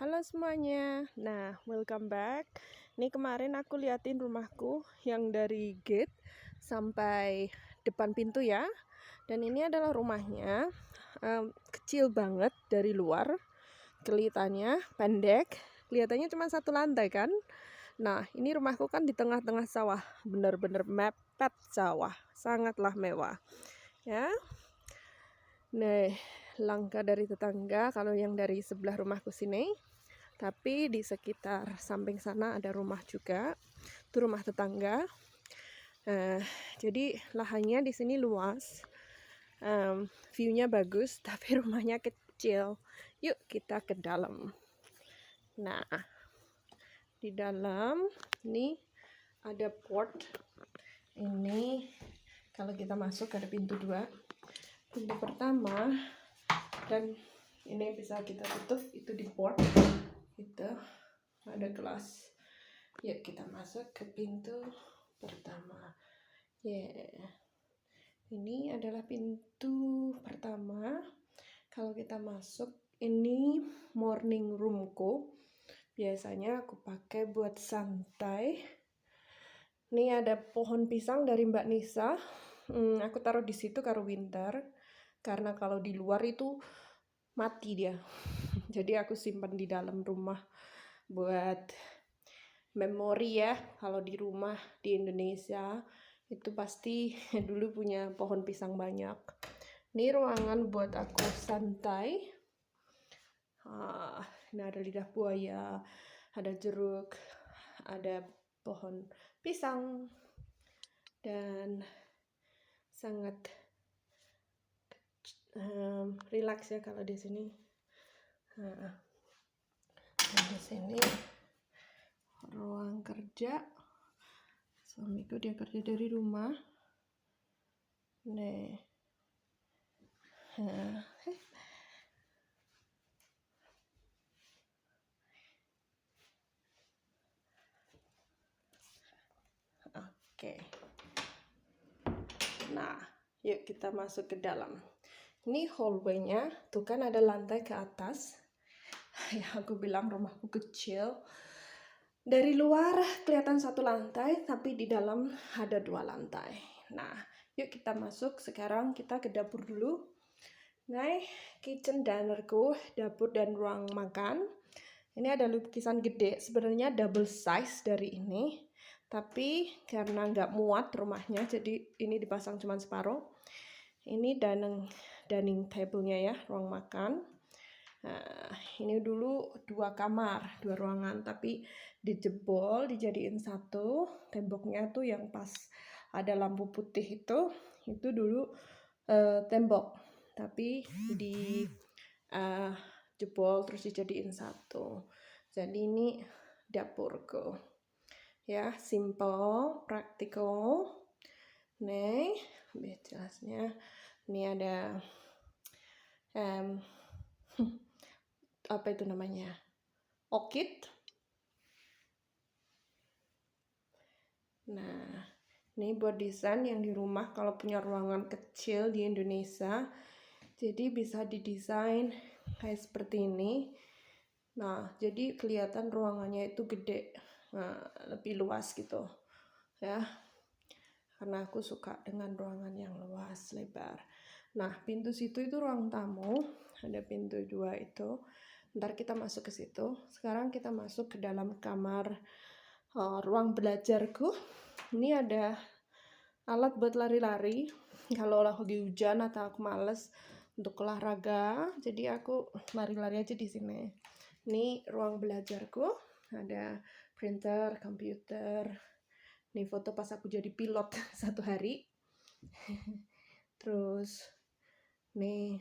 Halo semuanya. Nah, welcome back. Ini kemarin aku liatin rumahku yang dari gate sampai depan pintu ya. Dan ini adalah rumahnya. Kecil banget dari luar. Kelihatannya pendek. Kelihatannya cuma satu lantai kan. Nah, ini rumahku kan di tengah-tengah sawah. Bener-bener mepet sawah. Sangatlah mewah. Ya. Nah, langkah dari tetangga kalau yang dari sebelah rumahku sini. Tapi di sekitar samping sana ada rumah juga, itu rumah tetangga. Jadi lahannya di sini luas, view-nya bagus, tapi rumahnya kecil. Yuk kita ke dalam. Nah, di dalam ini ada port. Ini kalau kita masuk ada pintu dua. Pintu pertama dan ini bisa kita tutup, itu di port. Itu ada gelas. Yuk kita masuk ke pintu pertama. Ini adalah pintu pertama. Kalau kita masuk, ini morning roomku. Biasanya aku pakai buat santai. Ini ada pohon pisang dari Mbak Nisa. Aku taruh di situ karo winter, karena kalau di luar itu mati dia. Jadi aku simpan di dalam rumah buat memori ya. Kalau di rumah di Indonesia itu pasti dulu punya pohon pisang banyak. Ini ruangan buat aku santai. Ini ada lidah buaya, ada jeruk, ada pohon pisang, dan sangat rileks ya kalau di sini. Di sini ruang kerja suamiku, dia kerja dari rumah. Oke. Nah, yuk kita masuk ke dalam. Ini hallway-nya, tuh kan ada lantai ke atas. Ya, aku bilang rumahku kecil. Dari luar kelihatan satu lantai, tapi di dalam ada dua lantai. Nah, yuk kita masuk. Sekarang kita ke dapur dulu. Nah, kitchen dinerku, dapur dan ruang makan. Ini ada lukisan gede, sebenarnya double size dari ini. Tapi karena nggak muat rumahnya, jadi ini dipasang cuma separuh. Ini dining table-nya ya, ruang makan. Nah, ini dulu dua kamar, dua ruangan, tapi dijebol, dijadiin satu. Temboknya tuh yang pas ada lampu putih itu dulu tembok, tapi di jebol terus dijadiin satu. Jadi ini dapurku ya, simple, praktikal. Nih, lebih jelasnya ini ada apa itu namanya, orchid. Nah, ini buat desain yang di rumah kalau punya ruangan kecil di Indonesia, jadi bisa didesain kayak seperti ini. Nah, jadi kelihatan ruangannya itu gede, lebih luas gitu ya, karena aku suka dengan ruangan yang luas, lebar. Nah, pintu situ itu ruang tamu, ada pintu dua itu. Ntar kita masuk ke situ. Sekarang kita masuk ke dalam kamar ruang belajarku. Ini ada alat buat lari-lari kalau lagi hujan atau aku males untuk olahraga, jadi aku lari-lari aja di sini. Ini ruang belajarku, ada printer, komputer. Ini foto pas aku jadi pilot satu hari. Terus nih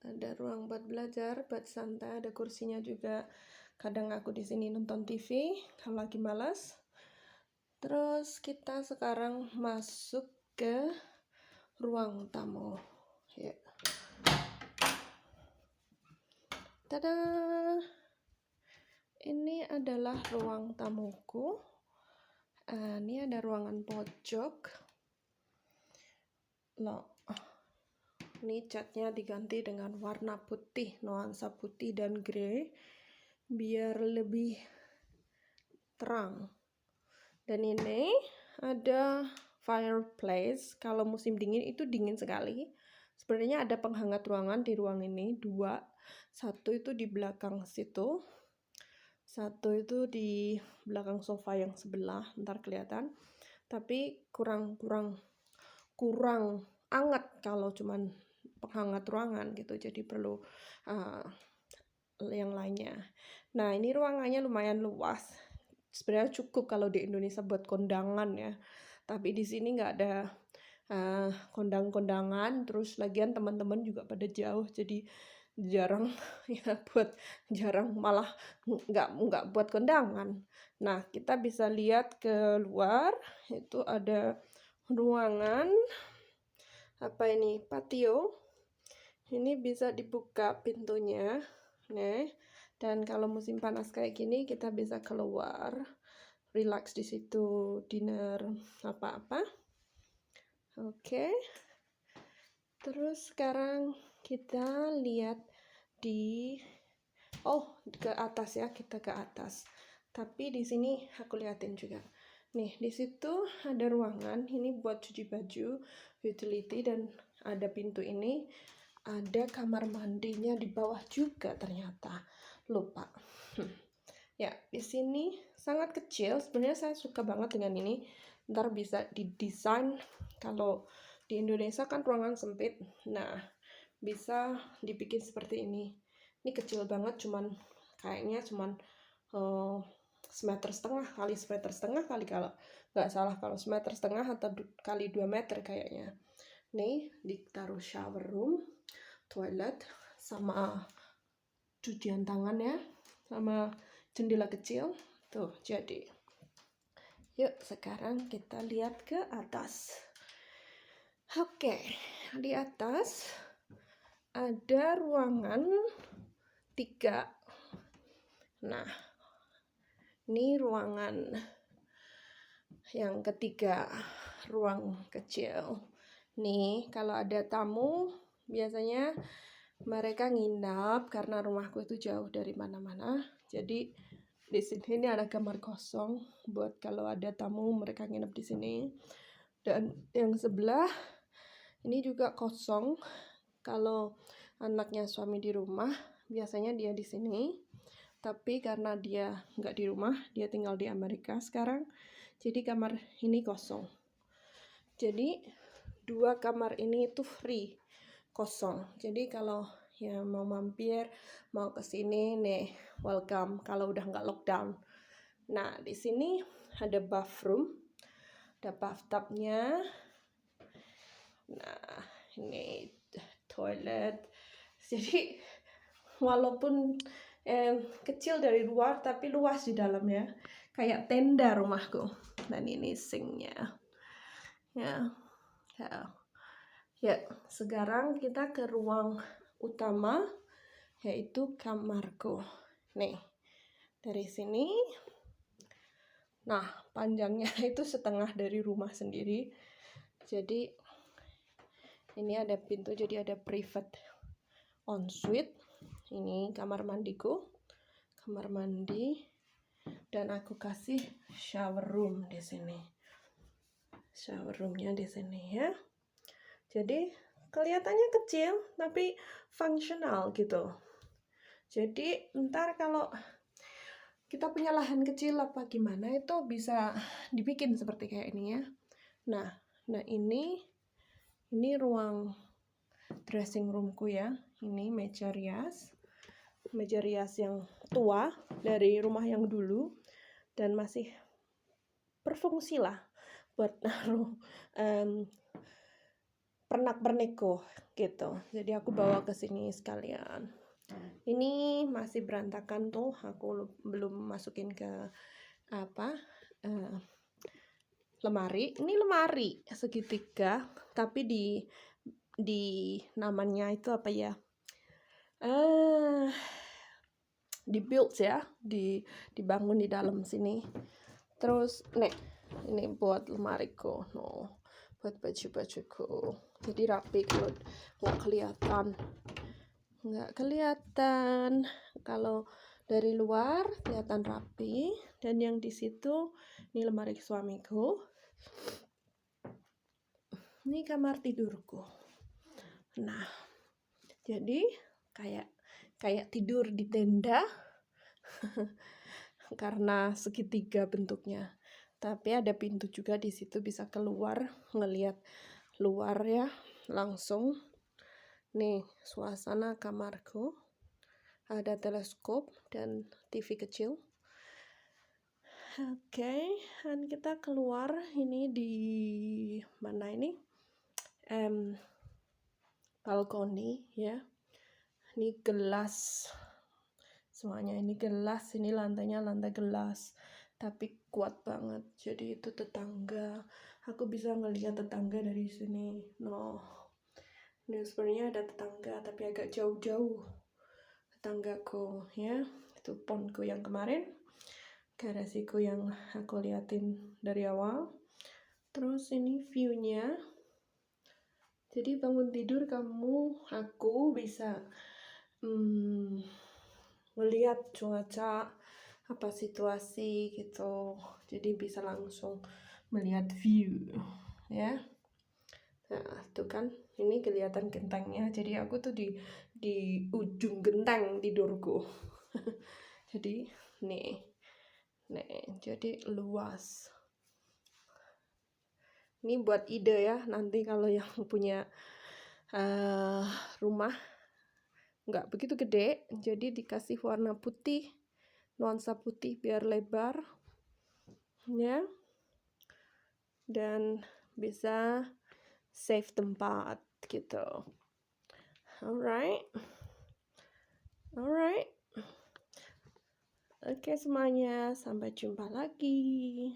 ada ruang buat belajar, buat santai, ada kursinya juga. Kadang aku di sini nonton TV kalau lagi malas. Terus kita sekarang masuk ke ruang tamu. Ya. Tada! Ini adalah ruang tamuku. Ini ada ruangan pojok. Loh. Ini catnya diganti dengan warna putih, nuansa putih dan grey, biar lebih terang. Dan ini ada fireplace. Kalau musim dingin itu dingin sekali. Sebenarnya ada penghangat ruangan di ruang ini, 2. Satu itu di belakang situ, satu itu di belakang sofa yang sebelah, ntar kelihatan. Tapi kurang anget kalau cuman penghangat ruangan gitu, jadi perlu yang lainnya. Nah, ini ruangannya lumayan luas. Sebenarnya cukup kalau di Indonesia buat kondangan ya. Tapi di sini nggak ada kondang-kondangan. Terus lagian teman-teman juga pada jauh, jadi jarang malah nggak buat kondangan. Nah, kita bisa lihat ke luar, itu ada ruangan patio. Ini bisa dibuka pintunya, nih. Dan kalau musim panas kayak gini kita bisa keluar, relax di situ, dinner apa-apa. Oke. Terus sekarang kita lihat ke atas ya, kita ke atas. Tapi di sini aku liatin juga. Nih, di situ ada ruangan, ini buat cuci baju, utility, dan ada pintu ini. Ada kamar mandinya di bawah juga ternyata. Lupa. Ya, di sini sangat kecil. Sebenarnya saya suka banget dengan ini. Ntar bisa didesain. Kalau di Indonesia kan ruangan sempit. Nah, bisa dibikin seperti ini. Ini kecil banget, kayaknya cuman semeter setengah kali kalau nggak salah, kalau semeter setengah atau kali 2 meter kayaknya. Nih, ditaruh shower room, toilet, sama cucian tangan ya, sama jendela kecil. Tuh, jadi. Yuk, sekarang kita lihat ke atas. Oke, di atas ada ruangan 3. Nah, ini ruangan yang ketiga, ruang kecil. Nih, kalau ada tamu, biasanya mereka nginap karena rumahku itu jauh dari mana-mana. Jadi di sini ini ada kamar kosong buat kalau ada tamu mereka nginap di sini. Dan yang sebelah ini juga kosong. Kalau anaknya suami di rumah, biasanya dia di sini. Tapi karena dia nggak di rumah, dia tinggal di Amerika sekarang, jadi kamar ini kosong. Jadi 2 kamar ini itu free, kosong. Jadi kalau ya mau mampir, mau ke sini nih, welcome kalau udah nggak lockdown. Nah, di sini ada bathroom, ada bathtubnya. Nah, ini toilet. Jadi walaupun kecil dari luar tapi luas di dalamnya, kayak tenda rumahku. Dan ini sinknya. Ya, sekarang kita ke ruang utama, yaitu kamarku. Nih, dari sini. Nah, panjangnya itu setengah dari rumah sendiri. Jadi ini ada pintu, jadi ada private ensuite. Ini kamar mandiku, kamar mandi, dan aku kasih shower room di sini. Shower roomnya di sini ya. Jadi kelihatannya kecil tapi fungsional gitu. Jadi ntar kalau kita punya lahan kecil apa gimana, itu bisa dibikin seperti kayak ini ya. Nah ini ruang dressing roomku ya. Ini meja rias yang tua dari rumah yang dulu dan masih berfungsi lah buat naruh pernak-pernikku gitu. Jadi aku bawa ke sini sekalian. Ini masih berantakan tuh, aku belum masukin ke lemari. Ini lemari segitiga, tapi di namanya itu apa ya? Dibuild ya, dibangun di dalam sini. Terus nih, ini buat lemariku. buat baju-bajuku. Jadi rapi kalau nggak kelihatan kalau dari luar kelihatan rapi. Dan yang di situ ini lemari suamiku, ini kamar tidurku. Nah, jadi kayak tidur di tenda karena segitiga bentuknya. Tapi ada pintu juga di situ, bisa keluar ngelihat luar ya langsung. Nih suasana kamarku, ada teleskop dan TV kecil. Oke, dan kita keluar ini di mana ini? Balkoni ya. Ini gelas. Semuanya ini gelas, ini lantainya lantai gelas. Tapi kuat banget. Jadi itu tetangga. Aku bisa ngelihat tetangga dari sini. No. Ini sebenarnya ada tetangga tapi agak jauh-jauh. Tetanggaku ya. Itu ponku yang kemarin. Garasiku yang aku liatin dari awal. Terus ini view-nya. Jadi bangun tidur aku bisa melihat cuaca, apa situasi gitu. Jadi bisa langsung melihat view ya. Nah, tuh kan ini kelihatan gentengnya. Jadi aku tuh di ujung genteng tidurku. Jadi nih, jadi luas. Ini buat ide ya, nanti kalau yang punya rumah nggak begitu gede, jadi dikasih warna putih, nuansa putih biar lebar ya, dan bisa save tempat gitu. Alright. Oke semuanya, sampai jumpa lagi.